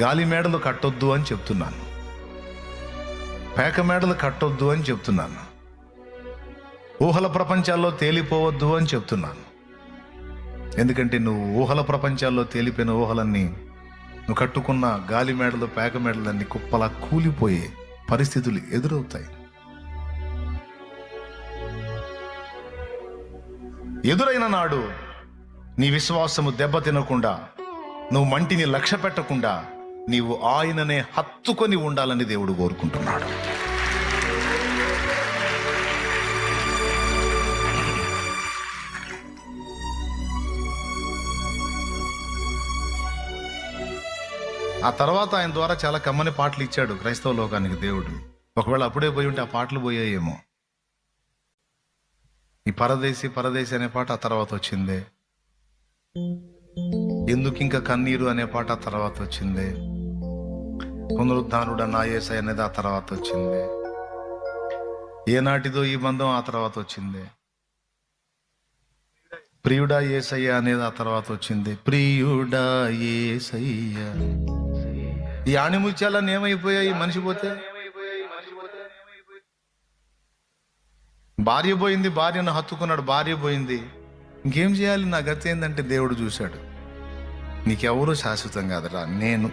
గాలి మేడలు కట్టొద్దు అని చెప్తున్నాను, పేక మేడలు కట్టొద్దు అని చెప్తున్నాను, ఊహల ప్రపంచాల్లో తేలిపోవద్దు అని చెప్తున్నాను. ఎందుకంటే నువ్వు ఊహల ప్రపంచాల్లో తేలిపోయిన ఊహలన్నీ, నువ్వు కట్టుకున్న గాలి మేడలు పేక మేడలన్నీ కుప్పలా కూలిపోయే పరిస్థితులు ఎదురవుతాయి. ఎదురైన నాడు నీ విశ్వాసము దెబ్బతినకుండా, నువ్వు మంటిని లక్ష్య పెట్టకుండా, నీవు ఆయననే హత్తుకొని ఉండాలని దేవుడు కోరుకుంటున్నాడు. ఆ తర్వాత ఆయన ద్వారా చాలా కమ్మని పాటలు ఇచ్చాడు క్రైస్తవ లోకానికి దేవుడు. ఒకవేళ అప్పుడే పోయి ఉంటే ఆ పాటలు పోయాయేమో. ఈ పరదేశి పరదేశి అనే పాట ఆ తర్వాత వచ్చిందే, ఎందుకు ఇంకా కన్నీరు అనే పాట ఆ తర్వాత వచ్చింది, పునరుద్ధానుడ నా యేసయ్య అనేది ఆ తర్వాత వచ్చింది, ఏనాటిదో ఈ బంధం ఆ తర్వాత వచ్చింది, ప్రియుడా యేసయ్య అనేది ఆ తర్వాత వచ్చింది. ప్రియుడా యేసయ్య, ఈ ఆణిముత్యాలన్నీ ఏమైపోయాయి మనిషి పోతే? భార్య పోయింది, భార్యను హత్తుకున్నాడు, భార్య పోయింది, ఇంకేం చేయాలి? నా గతి ఏంటంటే దేవుడు చూశాడు, నీకెవరూ శాశ్వతం కాదురా, నేను